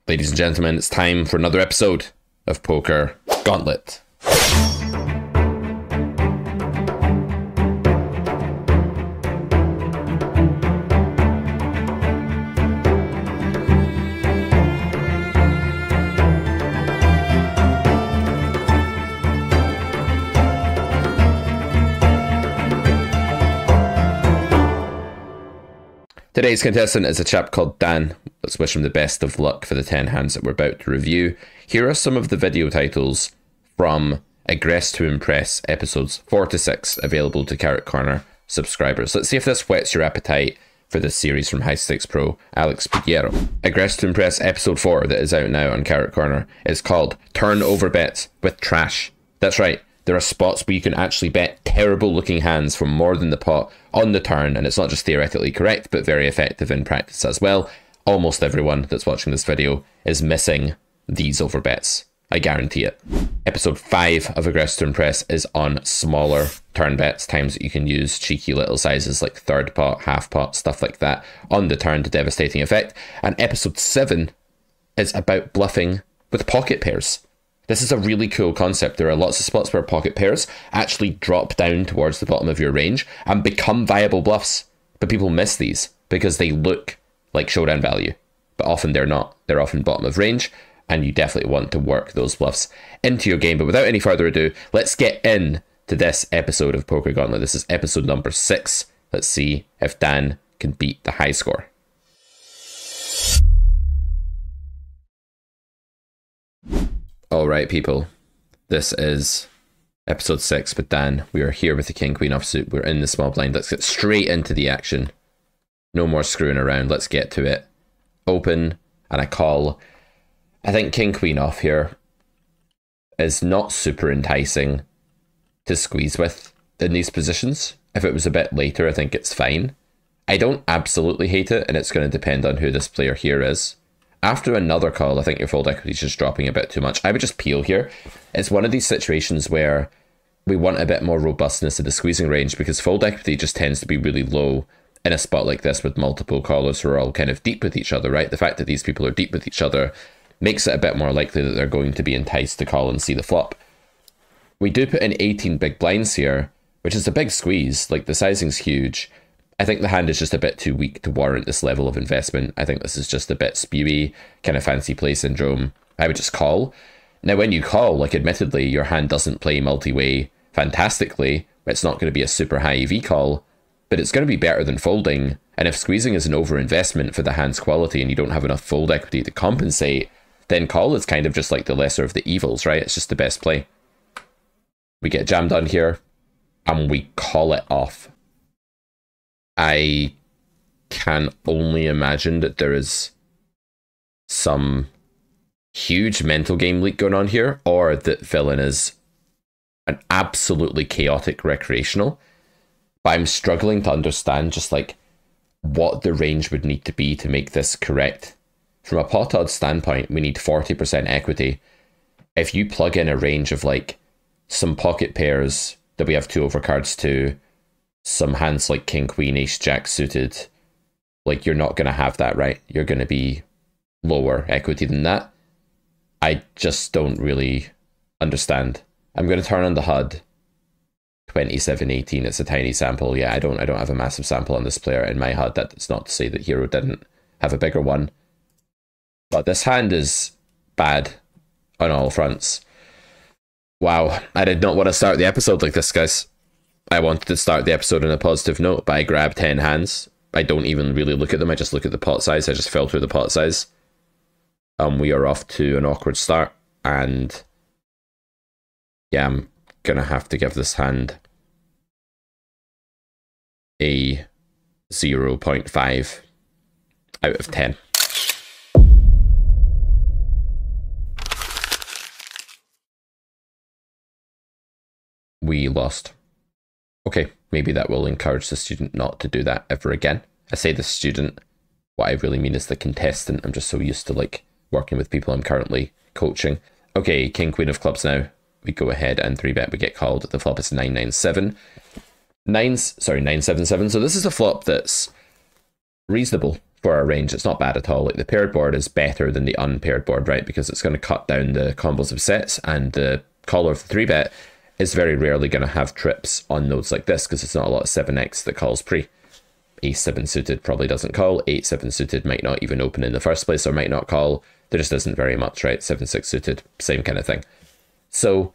Ladies and gentlemen, it's time for another episode of Poker Gauntlet. Today's contestant is a chap called Dan. Let's wish him the best of luck for the 10 hands that we're about to review. Here are some of the video titles from Aggress to Impress episodes 4 to 6 available to Carrot Corner subscribers. Let's see if this whets your appetite for this series from High Stakes Pro Alex Piguero. Aggress to Impress episode 4 that is out now on Carrot Corner is called Turn Over Bets with Trash. That's right. There are spots where you can actually bet terrible looking hands from more than the pot on the turn, and it's not just theoretically correct, but very effective in practice as well. Almost everyone that's watching this video is missing these overbets. I guarantee it. Episode 5 of Aggress to Impress is on smaller turn bets, times that you can use cheeky little sizes like third pot, half pot, stuff like that on the turn to devastating effect. And episode 7 is about bluffing with pocket pairs. This is a really cool concept. There are lots of spots where pocket pairs actually drop down towards the bottom of your range and become viable bluffs. But people miss these because they look like showdown value. But often they're not. They're often bottom of range, and you definitely want to work those bluffs into your game. But without any further ado, let's get in to this episode of Poker Gauntlet. This is episode number 6. Let's see if Dan can beat the high score. Alright people, this is episode 6 with Dan. We are here with the King Queen offsuit. We're in the small blind. Let's get straight into the action. No more screwing around. Let's get to it. Open and I call. I think King Queen off here is not super enticing to squeeze with in these positions. If it was a bit later, I think it's fine. I don't absolutely hate it, and it's going to depend on who this player here is. After another call, I think your fold equity is just dropping a bit too much. I would just peel here. It's one of these situations where we want a bit more robustness in the squeezing range because fold equity just tends to be really low in a spot like this with multiple callers who are all kind of deep with each other, right? The fact that these people are deep with each other makes it a bit more likely that they're going to be enticed to call and see the flop. We do put in 18 big blinds here, which is a big squeeze. Like, the sizing's huge. I think the hand is just a bit too weak to warrant this level of investment. I think this is just a bit spewy, kind of fancy play syndrome. I would just call. Now, when you call, like, admittedly, your hand doesn't play multi-way fantastically. It's not going to be a super high EV call, but it's going to be better than folding. And if squeezing is an overinvestment for the hand's quality and you don't have enough fold equity to compensate, then call is kind of just like the lesser of the evils, right? It's just the best play. We get jammed on here, and we call it off. I can only imagine that there is some huge mental game leak going on here, or that villain is an absolutely chaotic recreational. But I'm struggling to understand just like what the range would need to be to make this correct. From a pot odds standpoint, we need 40% equity. If you plug in a range of like some pocket pairs that we have 2 overcards to, some hands like King, Queen, Ace, Jack suited, like, you're not going to have that, right? You're going to be lower equity than that. I just don't really understand. I'm going to turn on the HUD. 2718, it's a tiny sample. Yeah, I don't have a massive sample on this player in my HUD. That's not to say that Hero didn't have a bigger one. But this hand is bad on all fronts. Wow, I did not want to start the episode like this, guys. I wanted to start the episode on a positive note, but I grabbed 10 hands. I don't even really look at them. I just look at the pot size. I just fell through the pot size. We are off to an awkward start. And yeah, I'm going to have to give this hand a 0.5 out of 10. We lost. Okay, maybe that will encourage the student not to do that ever again. I say the student, what I really mean is the contestant. I'm just so used to like working with people I'm currently coaching. Okay, King, Queen of clubs now. We go ahead and 3-bet, we get called. The flop is 997. 977. So this is a flop that's reasonable for our range, it's not bad at all. Like the paired board is better than the unpaired board, right? Because it's going to cut down the combos of sets, and the caller of the 3-bet is very rarely going to have trips on nodes like this because it's not a lot of 7x that calls pre. Ace-7 suited probably doesn't call. 8-7 suited might not even open in the first place or might not call. There just isn't very much, right? 7-6 suited, same kind of thing. So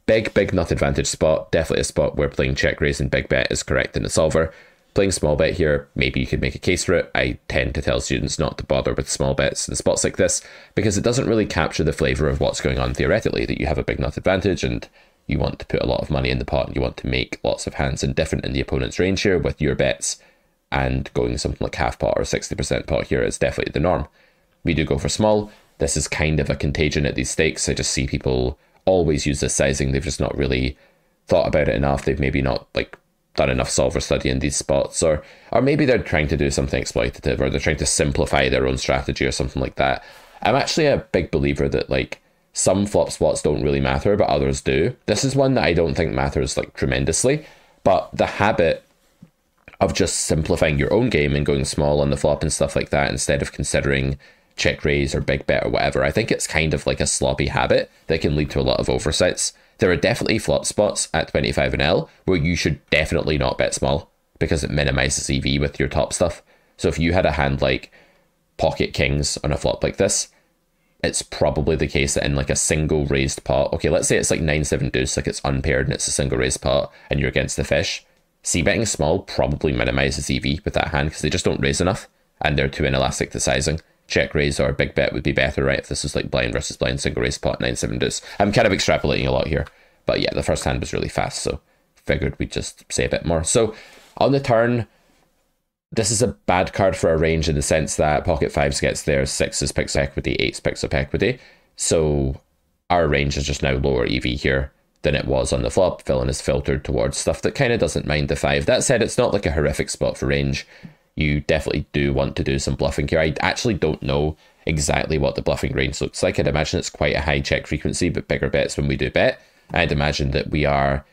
big nut advantage spot. Definitely a spot where playing check raise and big bet is correct in the solver. Playing small bet here, maybe you could make a case for it. I tend to tell students not to bother with small bets in spots like this because it doesn't really capture the flavor of what's going on theoretically, that you have a big nut advantage and you want to put a lot of money in the pot and you want to make lots of hands indifferent in the opponent's range here with your bets, and going something like half pot or 60% pot here is definitely the norm. We do go for small. This is kind of a contagion at these stakes. I just see people always use this sizing. They've just not really thought about it enough. They've maybe not like done enough solver study in these spots, or maybe they're trying to do something exploitative, or they're trying to simplify their own strategy or something like that. I'm actually a big believer that like some flop spots don't really matter, but others do. This is one that I don't think matters like tremendously, but the habit of just simplifying your own game and going small on the flop and stuff like that instead of considering check raise or big bet or whatever, I think it's kind of like a sloppy habit that can lead to a lot of oversights. There are definitely flop spots at 25 and L where you should definitely not bet small because it minimizes EV with your top stuff. So if you had a hand like pocket kings on a flop like this, it's probably the case that in like a single raised pot, okay, let's say it's like 9-7 deuce, like it's unpaired and it's a single raised pot and you're against the fish, c-betting small probably minimizes EV with that hand because they just don't raise enough and they're too inelastic to sizing. Check raise or big bet would be better, right? If this was like blind versus blind, single raise pot, 9-7 deuce. I'm kind of extrapolating a lot here, but yeah, the first hand was really fast, so figured we'd just say a bit more. So on the turn, this is a bad card for our range in the sense that pocket fives gets there, 6s picks up equity, 8s picks up equity. So our range is just now lower EV here than it was on the flop. Villain is filtered towards stuff that kind of doesn't mind the 5. That said, it's not like a horrific spot for range. You definitely do want to do some bluffing here. I actually don't know exactly what the bluffing range looks like. I'd imagine it's quite a high check frequency, but bigger bets when we do bet. I'd imagine that we are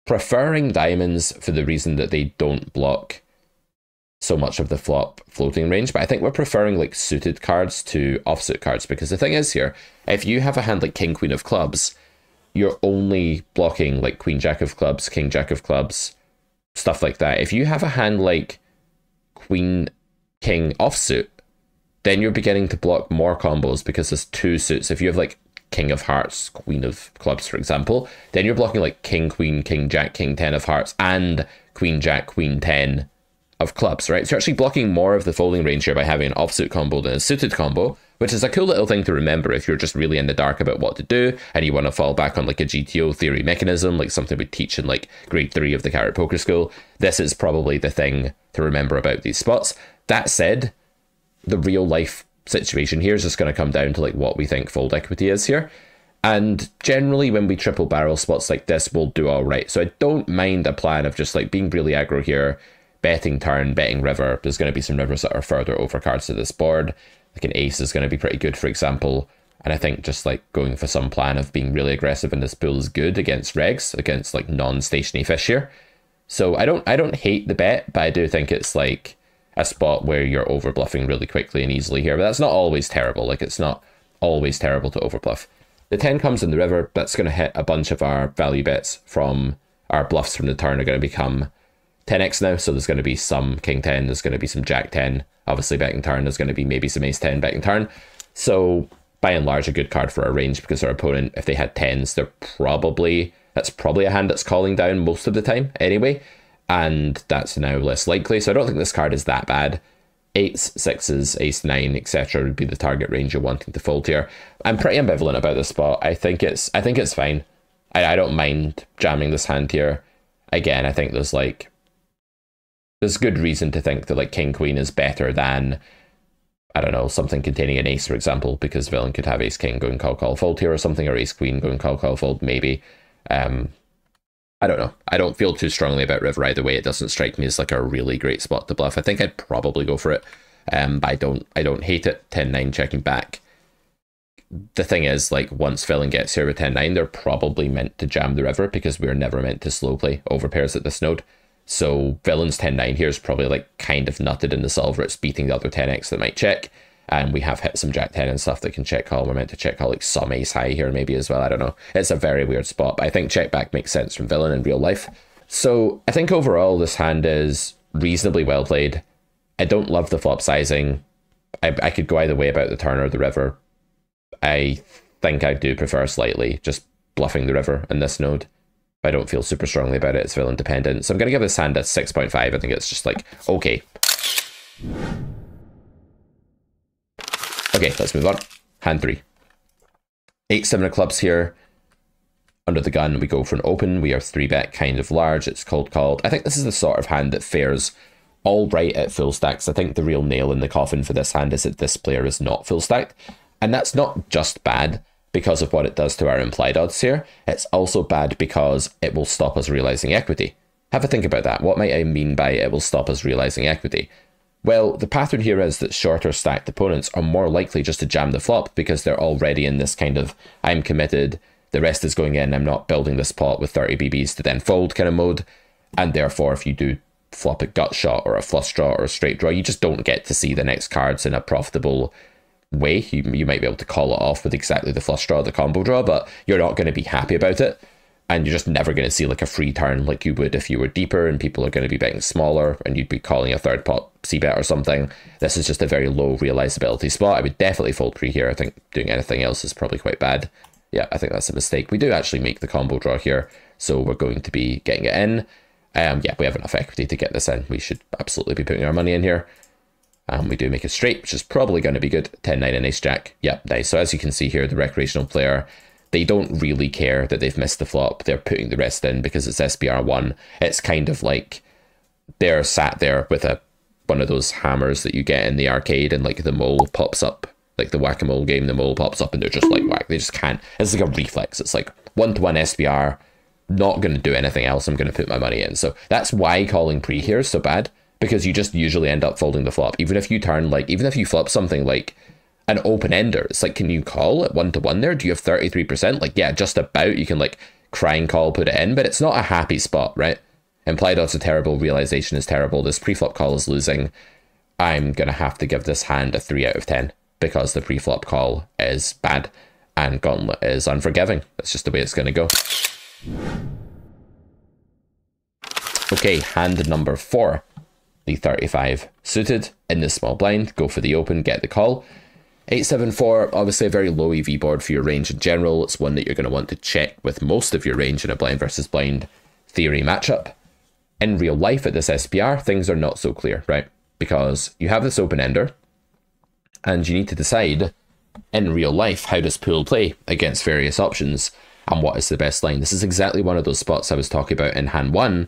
preferring diamonds for the reason that they don't block so much of the flop floating range, but I think we're preferring like suited cards to offsuit cards, because the thing is here, if you have a hand like king queen of clubs, you're only blocking like queen jack of clubs, king jack of clubs, stuff like that. If you have a hand like queen king offsuit, then you're beginning to block more combos because there's two suits. If you have like king of hearts, queen of clubs, for example, then you're blocking like king queen, king jack, king 10 of hearts, and queen jack, queen 10 of clubs, right? So you're actually blocking more of the folding range here by having an offsuit combo than a suited combo, which is a cool little thing to remember if you're just really in the dark about what to do and you want to fall back on like a GTO theory mechanism, like something we teach in like grade 3 of the Carrot Poker School. This is probably the thing to remember about these spots. That said, the real life situation here is just going to come down to like what we think fold equity is here. And generally when we triple barrel spots like this, we'll do all right. So I don't mind a plan of just like being really aggro here, betting turn, betting river. There's going to be some rivers that are further over cards to this board. Like an ace is going to be pretty good, for example. And I think just like going for some plan of being really aggressive in this pool is good against regs, against like non-stationary fish here. So I don't hate the bet, but I do think it's like a spot where you're over bluffing really quickly and easily here. But that's not always terrible. Like it's not always terrible to over bluff. The 10 comes in the river. That's going to hit a bunch of our value bets from our bluffs from the turn are going to become 10x now, so there's going to be some king 10, there's going to be some jack 10, obviously betting turn, there's going to be maybe some ace 10 betting turn. So by and large a good card for our range, because our opponent, if they had 10s, that's probably a hand that's calling down most of the time anyway, and that's now less likely. So I don't think this card is that bad. 8s, 6s, ace 9, etc. would be the target range you're wanting to fold here. I'm pretty ambivalent about this spot. I think it's fine. I don't mind jamming this hand here. Again, I think there's good reason to think that like king queen is better than, I don't know, something containing an ace, for example, because villain could have ace king going call call fold here or something, or ace queen going call call fold maybe. I don't know. I don't feel too strongly about river either way. It doesn't strike me as like a really great spot to bluff. I think I'd probably go for it, but I don't hate it. 10-9 checking back. The thing is, like, once villain gets here with 10-9, they're probably meant to jam the river because we're never meant to slow play over pairs at this node. So villain's 10-9 here is probably like kind of nutted in the solver. It's beating the other 10x that might check. And we have hit some jack 10 and stuff that can check call. We're meant to check call like some ace high here maybe as well. I don't know. It's a very weird spot, but I think check back makes sense from villain in real life. So I think overall this hand is reasonably well played. I don't love the flop sizing. I could go either way about the turn or the river. I think I do prefer slightly just bluffing the river in this node. I don't feel super strongly about it. It's villain dependent. So I'm going to give this hand a 6.5. I think it's just like, okay. Okay, let's move on. Hand 3. 8-7 of clubs here. Under the gun, we go for an open. We are 3-bet kind of large. It's cold called. I think this is the sort of hand that fares all right at full stacks. I think the real nail in the coffin for this hand is that this player is not full stacked. And that's not just bad because of what it does to our implied odds here. It's also bad because it will stop us realizing equity. Have a think about that. What might I mean by it will stop us realizing equity? Well, the pattern here is that shorter stacked opponents are more likely just to jam the flop because they're already in this kind of, I'm committed, the rest is going in, I'm not building this pot with 30 BBs to then fold kind of mode. And therefore, if you do flop a gut shot or a flush draw or a straight draw, you just don't get to see the next cards in a profitable way. You might be able to call it off with exactly the flush draw, the combo draw, but you're not going to be happy about it. And you're just never going to see like a free turn like you would if you were deeper and people are going to be betting smaller and you'd be calling a third pot c-bet or something. This is just a very low realizability spot. I would definitely fold pre here. I think doing anything else is probably quite bad. Yeah, I think that's a mistake. We do actually make the combo draw here, so we're going to be getting it in. Yeah, we have enough equity to get this in. We should absolutely be putting our money in here. We do make it straight, which is probably going to be good. 10-9 and ace-jack. Yeah, nice. So as you can see here, the recreational player, they don't really care that they've missed the flop. They're putting the rest in because it's SPR1. It's kind of like they're sat there with one of those hammers that you get in the arcade and like the mole pops up. Like the whack-a-mole game, the mole pops up and they're just like whack. They just can't. It's like a reflex. It's like 1-1 SPR. Not going to do anything else. I'm going to put my money in. So that's why calling pre here is so bad. Because you just usually end up folding the flop. Even if you turn like, even if you flop something like an open ender, it's like, can you call at 1-1 there? Do you have 33%? Like, yeah, just about. You can like crying call, put it in, but it's not a happy spot, right? Implied odds are terrible. Realization is terrible. This pre-flop call is losing. I'm going to have to give this hand a 3 out of 10 because the pre-flop call is bad and Gauntlet is unforgiving. That's just the way it's going to go. Okay, hand number 4. The 35 suited in the small blind, go for the open, get the call. 8-7-4, obviously a very low EV board for your range in general. It's one that you're going to want to check with most of your range in a blind versus blind theory matchup. In real life at this SPR, things are not so clear, right? Because you have this open ender and you need to decide in real life, how does pool play against various options and what is the best line? This is exactly one of those spots I was talking about in hand 1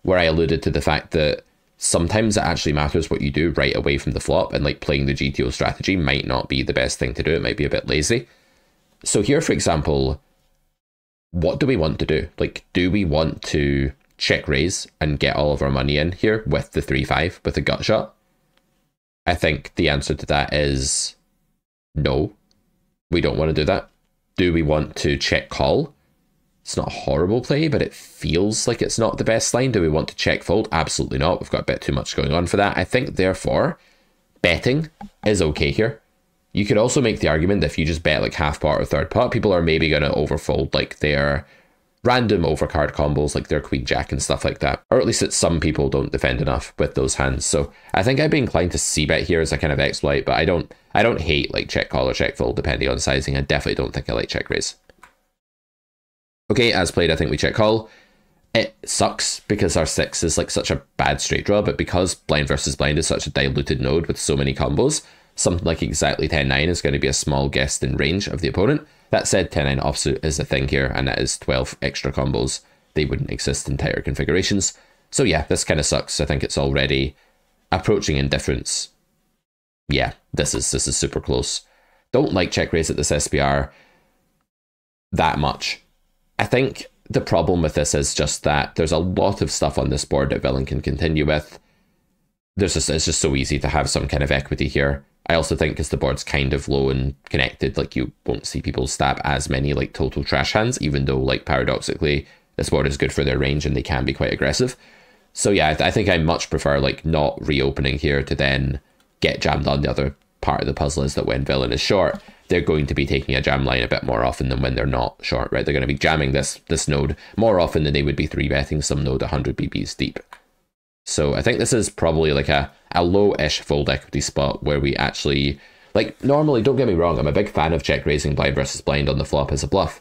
where I alluded to the fact that sometimes it actually matters what you do right away from the flop, and like playing the GTO strategy might not be the best thing to do. It might be a bit lazy. So here, for example, what do we want to do? Like, do we want to check raise and get all of our money in here with the 3-5 with a gut shot? I think the answer to that is no, we don't want to do that. Do we want to check call? It's not a horrible play, but it feels like it's not the best line. Do we want to check fold? Absolutely not. We've got a bit too much going on for that. I think, therefore, betting is okay here. You could also make the argument that if you just bet like half pot or third pot, people are maybe going to overfold like their random overcard combos, like their queen jack and stuff like that. Or at least that some people don't defend enough with those hands. So I think I'd be inclined to c-bet here as a kind of exploit, but I don't hate like check call or check fold depending on sizing. I definitely don't think I like check raise. Okay, as played, I think we check call. It sucks because our 6 is like such a bad straight draw, but because blind versus blind is such a diluted node with so many combos, something like exactly 10-9 is going to be a small guest in range of the opponent. That said, 10-9 offsuit is a thing here, and that is 12 extra combos. They wouldn't exist in tighter configurations. So yeah, this kind of sucks. I think it's already approaching indifference. Yeah, this is super close. Don't like check raise at this SPR that much. I think the problem with this is just that there's a lot of stuff on this board that villain can continue with. It's just so easy to have some kind of equity here. I also think because the board's kind of low and connected, like you won't see people stab as many like total trash hands, even though like paradoxically this board is good for their range and they can be quite aggressive. So yeah, I think I much prefer like not reopening here to then get jammed on. The other part of the puzzle is that when villain is short, they're going to be taking a jam line a bit more often than when they're not short, right? They're going to be jamming this node more often than they would be 3-betting some node 100 BBs deep. So I think this is probably like a low-ish fold equity spot where we actually, like, normally, don't get me wrong, I'm a big fan of check raising blind versus blind on the flop as a bluff.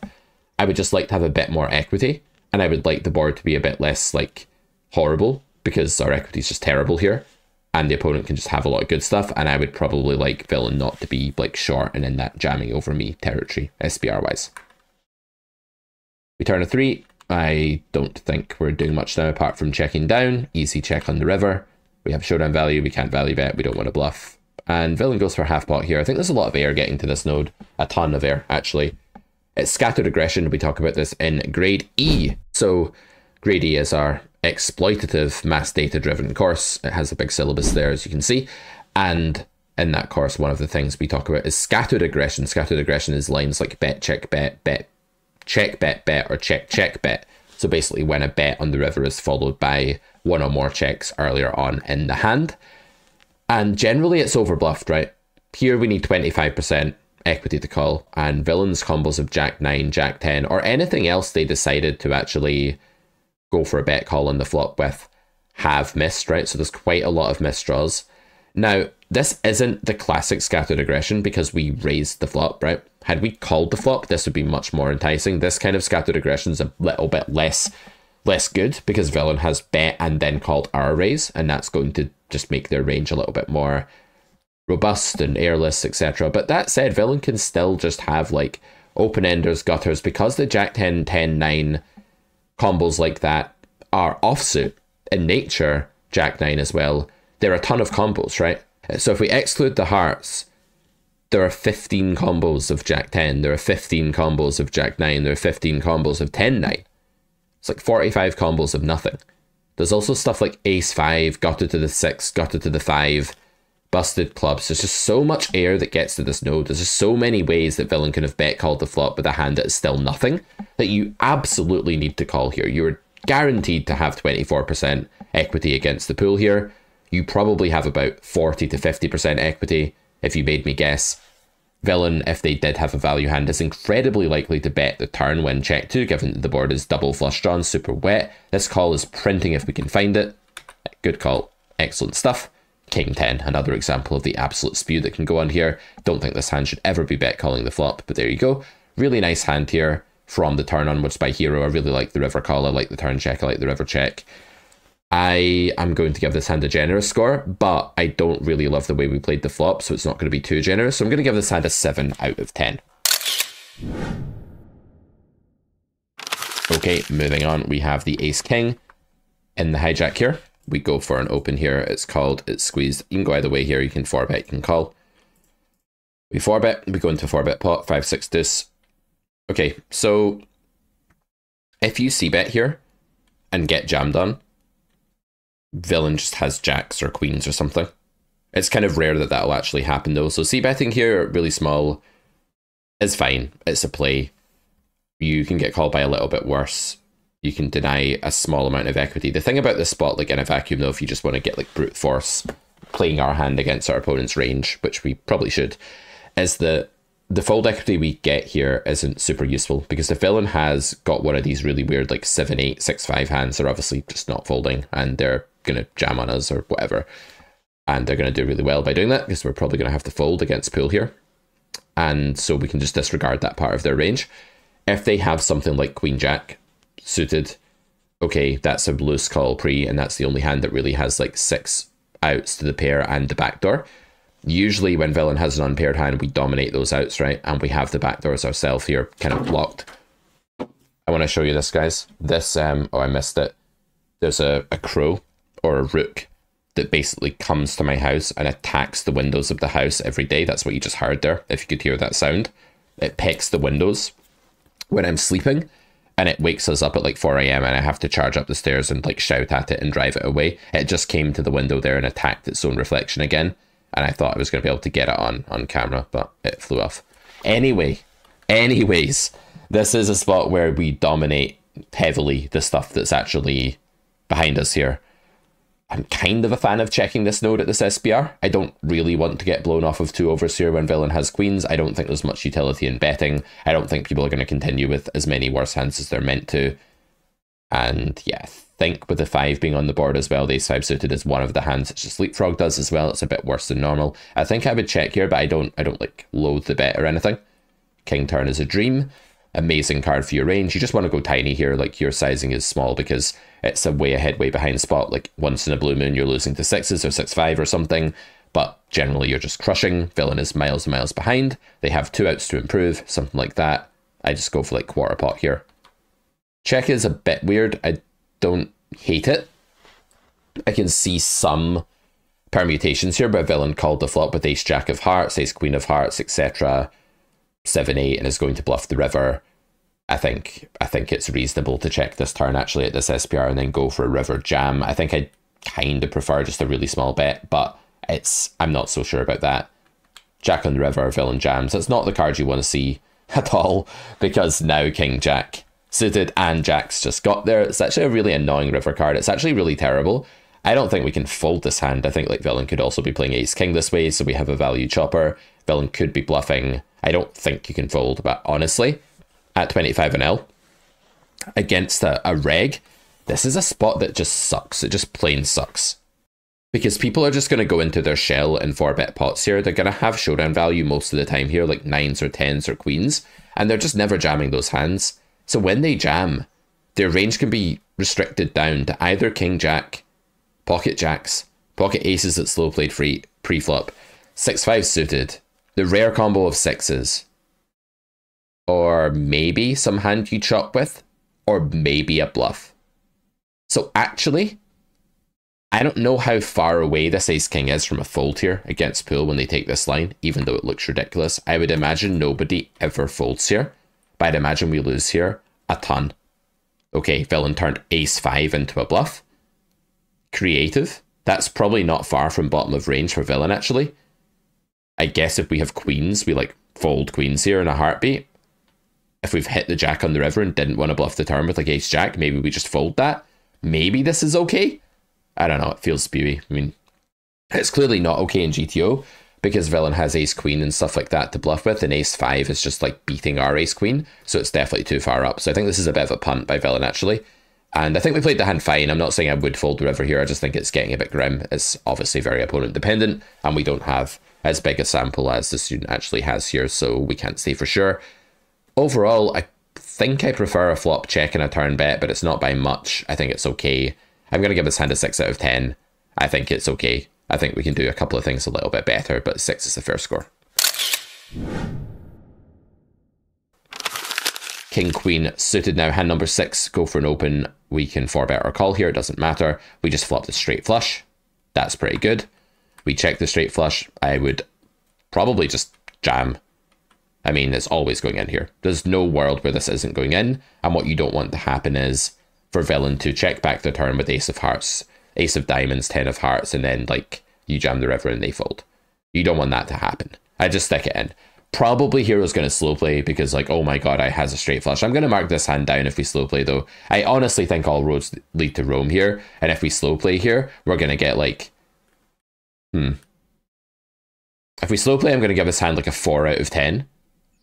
I would just like to have a bit more equity, and I would like the board to be a bit less, like, horrible, because our equity is just terrible here, and the opponent can just have a lot of good stuff, and I would probably like villain not to be, like, short and in that jamming over me territory, SPR-wise. We turn a 3. I don't think we're doing much now apart from checking down. Easy check on the river. We have showdown value. We can't value bet. We don't want to bluff. And villain goes for half pot here. I think there's a lot of air getting to this node. A ton of air, actually. It's scattered aggression. We talk about this in grade E. So grade E is our exploitative mass data driven course. It has a big syllabus there, as you can see. And in that course, one of the things we talk about is scattered aggression. Scattered aggression is lines like bet, check, bet, check, bet, bet, or check, check, bet. So basically when a bet on the river is followed by one or more checks earlier on in the hand. And generally it's overbluffed, right? Here we need 25% equity to call, and villains combos of Jack 9, Jack 10, or anything else they decided to actually go for a bet call on the flop with have missed, right? So there's quite a lot of missed draws. Now, this isn't the classic scattered aggression because we raised the flop, right? Had we called the flop, this would be much more enticing. This kind of scattered aggression is a little bit less good because villain has bet and then called our raise, and that's going to just make their range a little bit more robust and airless, etc. But that said, villain can still just have like open-enders, gutters, because the Jack 10, 10, 9 combos like that are offsuit in nature, Jack 9 as well. There are a ton of combos, right? So if we exclude the hearts, there are 15 combos of Jack 10, there are 15 combos of Jack 9, there are 15 combos of 10, 9. It's like 45 combos of nothing. There's also stuff like Ace 5, gutted to the 6, gutted to the 5, busted clubs. There's just so much air that gets to this node. There's just so many ways that villain can have bet called the flop with a hand that is still nothing that you absolutely need to call here. You're guaranteed to have 24% equity against the pool here. You probably have about 40 to 50% equity if you made me guess. Villain, if they did have a value hand, is incredibly likely to bet the turn when check 2, given that the board is double flush drawn, super wet. This call is printing if we can find it. Good call. Excellent stuff. King 10, another example of the absolute spew that can go on here. Don't think this hand should ever be bet calling the flop, but there you go. Really nice hand here from the turn onwards by hero. I really like the river call. I like the turn check. I like the river check. I am going to give this hand a generous score, but I don't really love the way we played the flop, so it's not going to be too generous. So I'm going to give this hand a 7 out of 10. Okay, moving on. We have the ace king in the hijack here. We go for an open here. It's called, it's squeezed. You can go either way here. You can 4-bet, you can call. We 4-bet, we go into 4-bet pot, 5-6 deuce. Okay, so if you c-bet here and get jammed on, villain just has jacks or queens or something. It's kind of rare that that'll actually happen though. So c-betting here, really small, is fine. It's a play. You can get called by a little bit worse. You can deny a small amount of equity. The thing about this spot, like in a vacuum though, if you just want to get like brute force playing our hand against our opponent's range, which we probably should, is that the fold equity we get here isn't super useful because the villain has got one of these really weird like 7-8, 6-5 hands. They're obviously just not folding and they're going to jam on us or whatever. And they're going to do really well by doing that because we're probably going to have to fold against pool here. And so we can just disregard that part of their range. If they have something like Queen Jack suited, okay, that's a loose call pre, and that's the only hand that really has like 6 outs to the pair and the backdoor. Usually when villain has an unpaired hand, we dominate those outs, right? And we have the backdoors ourselves here kind of blocked. I want to show you this, guys. This, oh, I missed it. There's a crow or a rook that basically comes to my house and attacks the windows of the house every day. That's what you just heard there, if you could hear that sound. It pecks the windows when I'm sleeping, and it wakes us up at like 4 AM and I have to charge up the stairs and like shout at it and drive it away. It just came to the window there and attacked its own reflection again, and I thought I was going to be able to get it on camera, but it flew off. Anyways, this is a spot where we dominate heavily the stuff that's actually behind us here. I'm kind of a fan of checking this node at this SPR. I don't really want to get blown off of 2 overs here when villain has queens. I don't think there's much utility in betting. I don't think people are going to continue with as many worse hands as they're meant to. And yeah, I think with the 5 being on the board as well, the ace 5 suited is one of the hands that just Leapfrog does as well. It's a bit worse than normal. I think I would check here, but I don't like loathe the bet or anything. King turn is a dream. Amazing card for your range. You just want to go tiny here, like your sizing is small because it's a way ahead, way behind spot. Like once in a blue moon, you're losing to 6s or 6-5 or something, but generally you're just crushing. Villain is miles and miles behind. They have 2 outs to improve, something like that. I just go for like quarter pot here. Check is a bit weird. I don't hate it. I can see some permutations here, but villain called the flop with ace jack of hearts, ace queen of hearts, etc. 7-8 and is going to bluff the river. I think it's reasonable to check this turn actually at this SPR and then go for a river jam. I think I kind of prefer just a really small bet, but I'm not so sure about that. Jack on the river, villain jams. It's not the card you want to see at all because now king jack suited and jacks just got there. It's actually a really annoying river card. It's actually really terrible. I don't think we can fold this hand. I think like villain could also be playing ace king this way, so we have a value chopper. Villain could be bluffing. I don't think you can fold, but honestly, at 25 NL, against a reg, this is a spot that just sucks. It just plain sucks. Because people are just going to go into their shell and 4-bet pots here. They're going to have showdown value most of the time here, like 9s or 10s or queens, and they're just never jamming those hands. So when they jam, their range can be restricted down to either king jack, pocket jacks, pocket aces that slow played free pre-flop, 6-5 suited, the rare combo of 6s, or maybe some hand you chop with, or maybe a bluff. So actually, I don't know how far away this ace king is from a fold here against pool when they take this line, even though it looks ridiculous. I would imagine nobody ever folds here, but I'd imagine we lose here a ton. Okay, villain turned ace 5 into a bluff. Creative. That's probably not far from bottom of range for villain actually. I guess if we have queens, we like fold queens here in a heartbeat. If we've hit the jack on the river and didn't want to bluff the turn with like ace jack, maybe we just fold that. Maybe this is okay. I don't know, it feels spewy. I mean, it's clearly not okay in GTO because villain has ace queen and stuff like that to bluff with, and ace 5 is just like beating our ace queen, so it's definitely too far up. So I think this is a bit of a punt by villain actually. And I think we played the hand fine. I'm not saying I would fold the river here, I just think it's getting a bit grim. It's obviously very opponent dependent, and we don't have as big a sample as the student actually has here, so we can't say for sure. Overall, I think I prefer a flop check and a turn bet, but it's not by much. I think it's okay. I'm going to give this hand a 6 out of 10. I think it's okay. I think we can do a couple of things a little bit better, but 6 is the fair score. King, queen, suited now. Hand number 6, go for an open. We can 4-bet or call here, it doesn't matter. We just flop the straight flush. That's pretty good. We check the straight flush. I would probably just jam. I mean, it's always going in here. There's no world where this isn't going in. And what you don't want to happen is for villain to check back the turn with ace of hearts, ace of diamonds, 10 of hearts, and then like you jam the river and they fold. You don't want that to happen. I just stick it in. Probably hero's going to slow play because like, oh my god, I has a straight flush. I'm going to mark this hand down if we slow play though. I honestly think all roads lead to Rome here. And if we slow play here, we're going to get like, If we slow play, I'm going to give this hand like a 4 out of 10.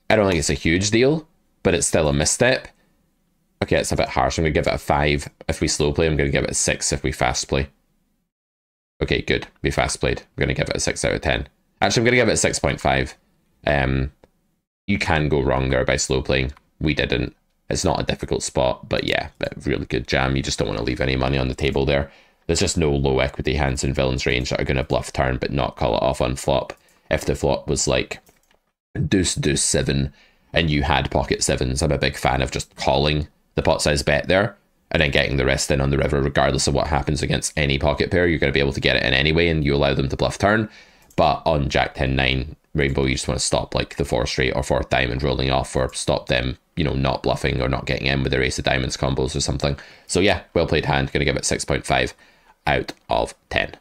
I don't think it's a huge deal, but it's still a misstep. Okay, it's a bit harsh. I'm going to give it a 5 if we slow play. I'm going to give it a 6 if we fast play. Okay, good. We fast played. I'm going to give it a 6 out of 10. Actually, I'm going to give it a 6.5. You can go wrong there by slow playing. We didn't. It's not a difficult spot, but yeah, really good jam. You just don't want to leave any money on the table there. There's just no low equity hands in villain's range that are going to bluff turn but not call it off on flop. If the flop was like deuce, deuce, 7 and you had pocket 7s, I'm a big fan of just calling the pot size bet there and then getting the rest in on the river regardless of what happens against any pocket pair. You're going to be able to get it in anyway and you allow them to bluff turn. But on Jack 10-9 Rainbow, you just want to stop like the 4 straight or 4th diamond rolling off, or stop them, you know, not bluffing or not getting in with their ace of diamonds combos or something. So yeah, well played hand. Going to give it 6.5 out of 10.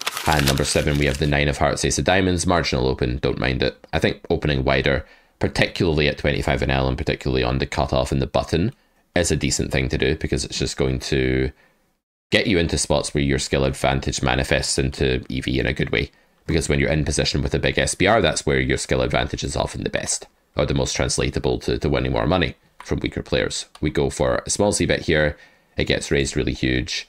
Hand number 7, we have the 9 of hearts, ace of diamonds, marginal open, don't mind it. I think opening wider, particularly at 25 NL and particularly on the cutoff and the button, is a decent thing to do because it's just going to get you into spots where your skill advantage manifests into EV in a good way. Because when you're in position with a big SPR, that's where your skill advantage is often the best, or the most translatable to winning more money from weaker players. We go for a small c-bet here. It gets raised really huge.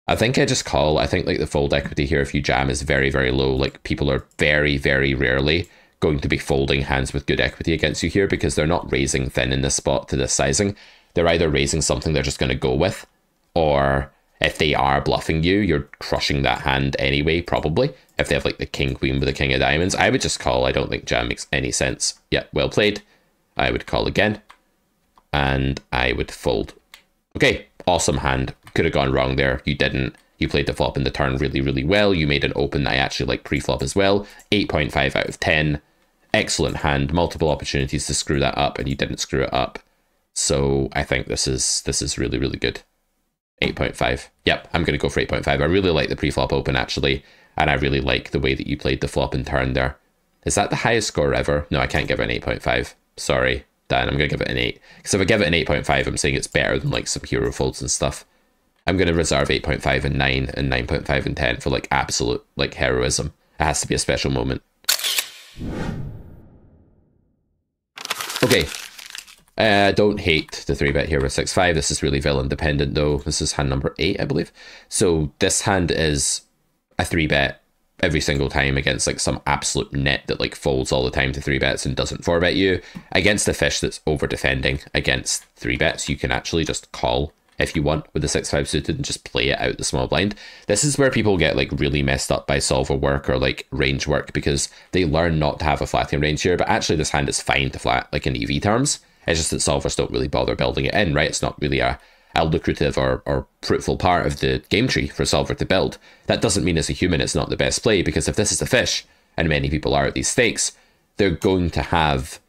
I think I just call. I think like the fold equity here, if you jam, is very, very low. Like people are very, very rarely going to be folding hands with good equity against you here because they're not raising thin in this spot to this sizing. They're either raising something they're just going to go with, or if they are bluffing you, you're crushing that hand anyway, probably. If they have like the king, queen with the king of diamonds, I would just call. I don't think jam makes any sense. Yeah, well played. I would call again, and I would fold. Okay, awesome hand. Could have gone wrong there. You didn't. You played the flop in the turn really, really well. You made an open that I actually like pre-flop as well. 8.5 out of 10. Excellent hand. Multiple opportunities to screw that up, and you didn't screw it up. So I think this is really, really good. 8.5. Yep, I'm going to go for 8.5. I really like the pre-flop open, actually, and I really like the way that you played the flop and turn there. Is that the highest score ever? No, I can't give it an 8.5. Sorry, Dan, I'm going to give it an 8. Because if I give it an 8.5, I'm saying it's better than like some hero folds and stuff. I'm going to reserve 8.5 and 9 and 9.5 and 10 for like absolute like heroism. It has to be a special moment. Okay. Don't hate the 3-bet here with 6-5. This is really villain dependent though. This is hand number 8, I believe. So this hand is a 3-bet every single time against like some absolute net that like folds all the time to 3-bets and doesn't 4-bet you. Against a fish that's over defending against 3-bets, you can actually just call if you want with the 6-5 suited and just play it out the small blind. This is where people get like really messed up by solver work or like range work because they learn not to have a flatting range here, but actually this hand is fine to flat like in EV terms. It's just that solvers don't really bother building it in, right? It's not really a lucrative or fruitful part of the game tree for solver to build. That doesn't mean as a human it's not the best play, because if this is a fish, and many people are at these stakes, they're going to have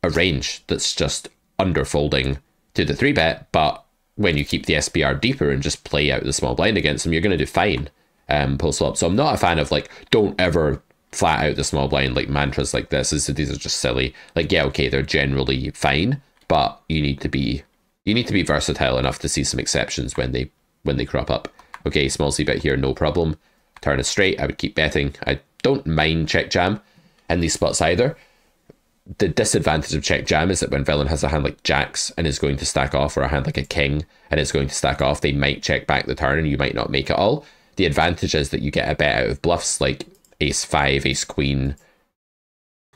a range that's just underfolding to the 3-bet, but when you keep the SPR deeper and just play out the small blind against them, you're going to do fine post-flop. So I'm not a fan of like, don't ever flat out the small blind, like mantras like this. These are just silly. Like, yeah, okay, they're generally fine, but you need to be versatile enough to see some exceptions when they crop up. Okay, small c-bet here, no problem. Turn is straight. I would keep betting. I don't mind check jam in these spots either. The disadvantage of check jam is that when villain has a hand like jacks and is going to stack off, or a hand like a king and is going to stack off, they might check back the turn and you might not make it all. The advantage is that you get a bet out of bluffs like ace-5, ace-queen,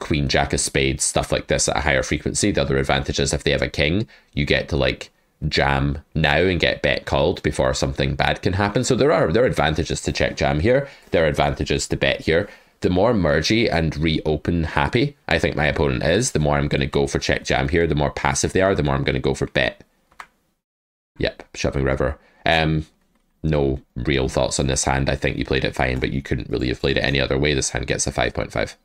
queen-jack of spades, stuff like this at a higher frequency. The other advantage is if they have a king, you get to like jam now and get bet called before something bad can happen. So there are advantages to check jam here. There are advantages to bet here. The more mergy and reopen happy I think my opponent is, the more I'm going to go for check jam here. The more passive they are, the more I'm going to go for bet. Yep, shoving river. No real thoughts on this hand. I think you played it fine, but you couldn't really have played it any other way. This hand gets a 5.5.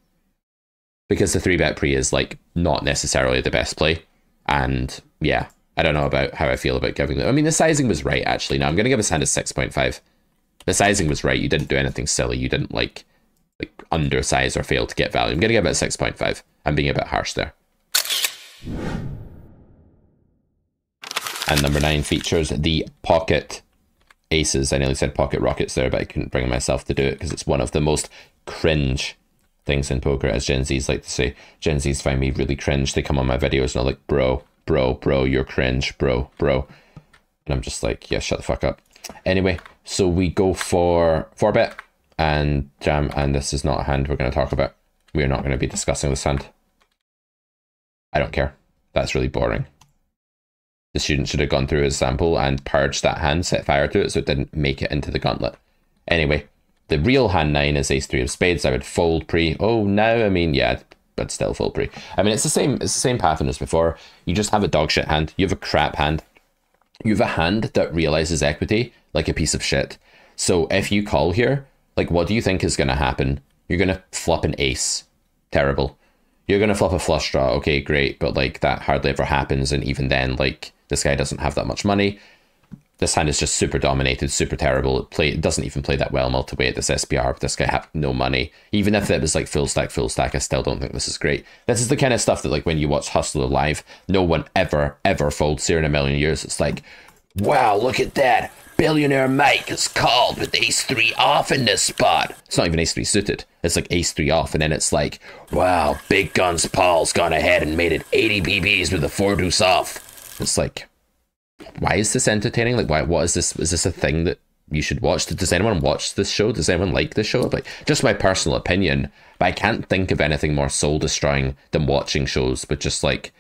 Because the 3-bet pre is like not necessarily the best play. And yeah, I don't know about how I feel about giving them. I mean, the sizing was right, actually. Now I'm going to give this hand a 6.5. The sizing was right. You didn't do anything silly. You didn't like undersize or fail to get value. I'm going to give it a 6.5. I'm being a bit harsh there. And number 9 features the pocket aces. I nearly said pocket rockets there, but I couldn't bring myself to do it because it's one of the most cringe things in poker, as Gen Zs like to say. Gen Zs find me really cringe. They come on my videos and they're like, bro, you're cringe, bro. And I'm just like, yeah, shut the fuck up. Anyway, so we go for 4-bet and jam, and this is not a hand we're going to talk about. We're not going to be discussing this hand. I don't care. That's really boring. The student should have gone through his sample and purged that hand, set fire to it so it didn't make it into the gauntlet. Anyway, the real hand 9 is ace-3 of spades. I would fold pre. Oh, now, I mean, yeah, but still fold pre. I mean, it's the same pattern as before. You just have a dog shit hand. You have a crap hand. You have a hand that realizes equity like a piece of shit. So if you call here, like, what do you think is going to happen? You're going to flop an ace. Terrible. You're going to flop a flush draw. Okay, great. But like that hardly ever happens. And even then, like, this guy doesn't have that much money. This hand is just super dominated, super terrible. It doesn't even play that well multi-way at this SPR, but this guy had no money. Even if it was like full stack, I still don't think this is great. This is the kind of stuff that like when you watch Hustler live, no one ever folds here in a million years. It's like, wow, look at that. Billionaire Mike is called with ace-3 off in this spot. It's not even ace-3 suited. It's like ace-3 off, and then it's like, wow, Big Guns Paul's gone ahead and made it 80 PBs with a 4-deuce off. It's like, why is this entertaining? Like, why? What is this? Is this a thing that you should watch? Does anyone watch this show? Does anyone like this show? Like, just my personal opinion, but I can't think of anything more soul-destroying than watching shows with just like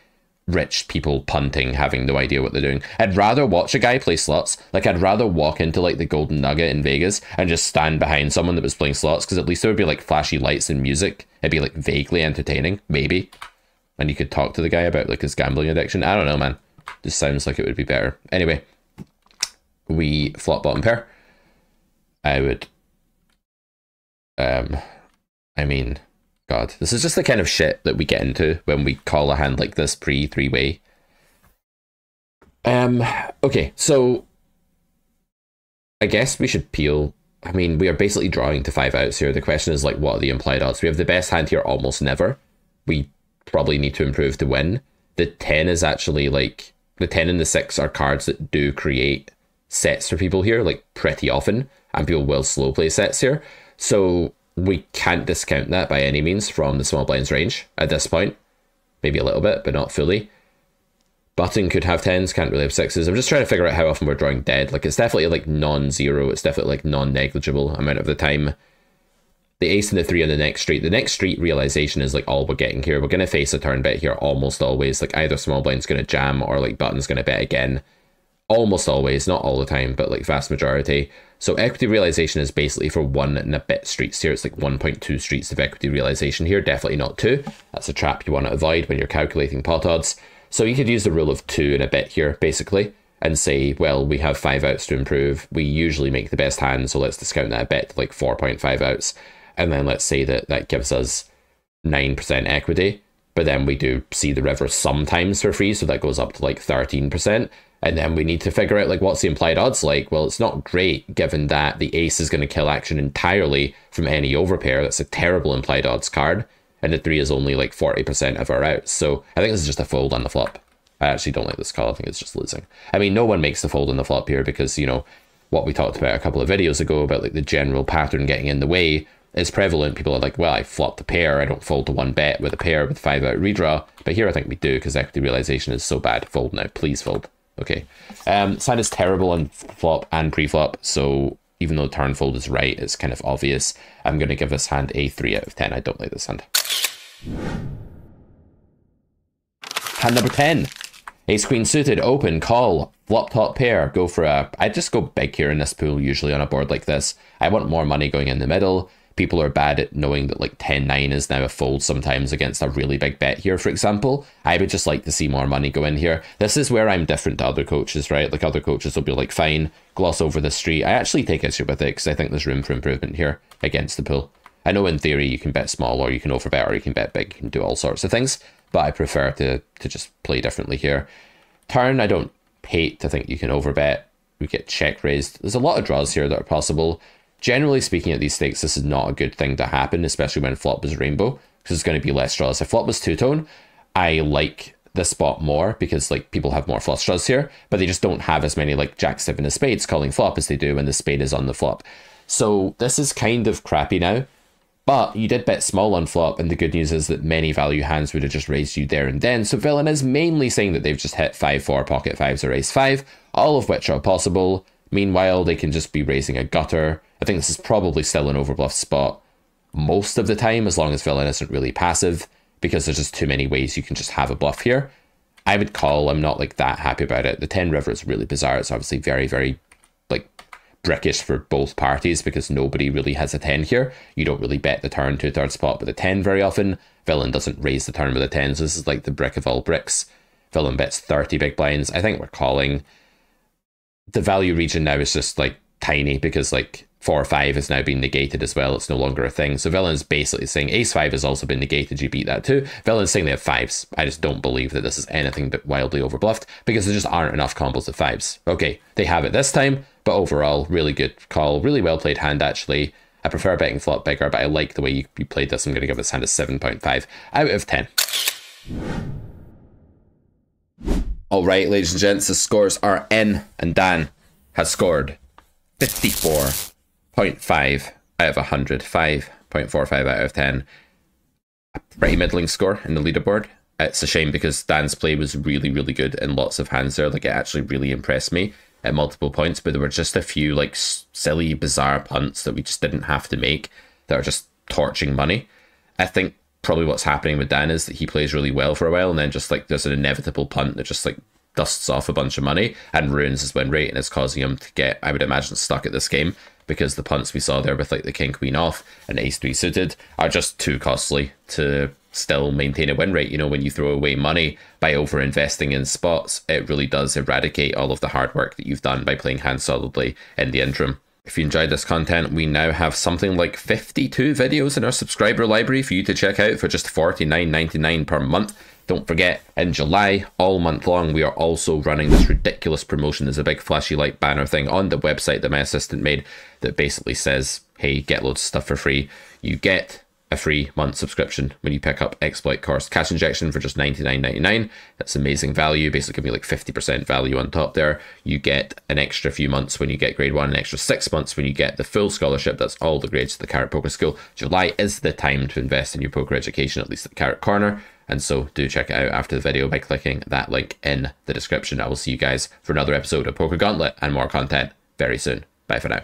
rich people punting, having no idea what they're doing. I'd rather watch a guy play slots. Like, I'd rather walk into like the Golden Nugget in Vegas and just stand behind someone that was playing slots, because at least there would be like flashy lights and music. It'd be like vaguely entertaining, maybe, and you could talk to the guy about like his gambling addiction. I don't know, man. This sounds like it would be better. Anyway, we flop bottom pair. I would, I mean, God, this is just the kind of shit that we get into when we call a hand like this pre-3-way. Okay, so I guess we should peel. I mean, we are basically drawing to 5 outs here. The question is like, what are the implied odds? We have the best hand here almost never. We probably need to improve to win. The 10 is actually like, the 10 and the 6 are cards that do create sets for people here, like pretty often, and people will slow play sets here. So we can't discount that by any means from the small blind's range at this point. Maybe a little bit, but not fully. Button could have 10s, can't really have 6s. I'm just trying to figure out how often we're drawing dead. Like, it's definitely like non-zero. It's definitely like non-negligible amount of the time. The ace and the 3 on the next street. The next street realization is like all we're getting here. We're going to face a turn bet here almost always. Like, either small blind's going to jam or like button's going to bet again. Almost always, not all the time, but like vast majority. So equity realization is basically for 1 and a bit streets here. It's like 1.2 streets of equity realization here. Definitely not 2. That's a trap you want to avoid when you're calculating pot odds. So you could use the rule of 2 and a bit here, basically, and say, well, we have 5 outs to improve. We usually make the best hand, so let's discount that a bit to like 4.5 outs. And then let's say that that gives us 9% equity. But then we do see the river sometimes for free, so that goes up to like 13%. And then we need to figure out like what's the implied odds like. Well, it's not great given that the ace is going to kill action entirely from any overpair. That's a terrible implied odds card. And the 3 is only like 40% of our outs. So I think this is just a fold on the flop. I actually don't like this call. I think it's just losing. I mean, no one makes the fold on the flop here because, you know, what we talked about a couple of videos ago about like the general pattern getting in the way is prevalent. People are like, well, I flopped a pair. I don't fold to 1 bet with a pair with 5 out redraw. But here I think we do because equity realization is so bad. Fold now. Please fold. Okay. Side is terrible on flop and pre-flop. So even though turn fold is right, it's kind of obvious. I'm going to give this hand a 3 out of 10. I don't like this hand. Hand number 10. Ace queen suited, open, call, flop top pair, go for a... I just go big here in this pool, usually on a board like this. I want more money going in the middle. People are bad at knowing that like 10-9 is now a fold sometimes against a really big bet here, for example. I would just like to see more money go in here. This is where I'm different to other coaches, right? Like other coaches will be like, fine, gloss over the street. I actually take issue with it because I think there's room for improvement here against the pool. I know in theory you can bet small or you can overbet or you can bet big. You can do all sorts of things, but I prefer to just play differently here. Turn, I don't hate. I think you can overbet. We get check raised. There's a lot of draws here that are possible. Generally speaking, at these stakes, this is not a good thing to happen, especially when flop is rainbow, because there's going to be less draws. If flop was two-tone, I like this spot more because like people have more flush draws here, but they just don't have as many like jack, 7 of spades calling flop as they do when the spade is on the flop. So this is kind of crappy now, but you did bet small on flop, and the good news is that many value hands would have just raised you there and then. So villain is mainly saying that they've just hit 5-4 pocket 5s or ace 5, all of which are possible. Meanwhile, they can just be raising a gutter. I think this is probably still an overbluff spot most of the time, as long as villain isn't really passive, because there's just too many ways you can just have a bluff here. I would call. I'm not like that happy about it. The 10 river is really bizarre. It's obviously very, very like brickish for both parties because nobody really has a 10 here. You don't really bet the turn to a third spot with a 10 very often. Villain doesn't raise the turn with a 10, so this is like the brick of all bricks. Villain bets 30 big blinds. I think we're calling. The value region now is just like tiny because like 4-5 has now been negated as well. It's no longer a thing. So villain's basically saying ace-5 has also been negated. You beat that too. Villain's saying they have 5s. I just don't believe that this is anything but wildly overbluffed because there just aren't enough combos of 5s. Okay, they have it this time, but overall, really good call. Really well played hand, actually. I prefer betting flop bigger, but I like the way you played this. I'm going to give this hand a 7.5 out of 10. All right, ladies and gents, the scores are in, and Dan has scored 54.5 out of 100, 5.45 out of 10. A pretty middling score in the leaderboard. It's a shame because Dan's play was really, really good in lots of hands there. Like, it actually really impressed me at multiple points, but there were just a few like silly, bizarre punts that we just didn't have to make that are just torching money. I think probably what's happening with Dan is that he plays really well for a while, and then just like there's an inevitable punt that just like dusts off a bunch of money and ruins his win rate, and it's causing him to get, I would imagine, stuck at this game because the punts we saw there with like the king queen off and ace 3 suited are just too costly to still maintain a win rate. You know, when you throw away money by over investing in spots, it really does eradicate all of the hard work that you've done by playing hands solidly in the interim. If you enjoyed this content, we now have something like 52 videos in our subscriber library for you to check out for just $49.99 per month. Don't forget, in July, all month long, we are also running this ridiculous promotion. There's a big flashy light banner thing on the website that my assistant made that basically says, hey, get loads of stuff for free. You get a free month subscription when you pick up Exploit Course Cash Injection for just $99.99. That's amazing value, basically give me like 50% value on top there. You get an extra few months when you get grade 1, an extra 6 months when you get the full scholarship. That's all the grades to the Carrot Poker School. July is the time to invest in your poker education, at least at the Carrot Corner. And so do check it out after the video by clicking that link in the description. I will see you guys for another episode of Poker Gauntlet and more content very soon. Bye for now.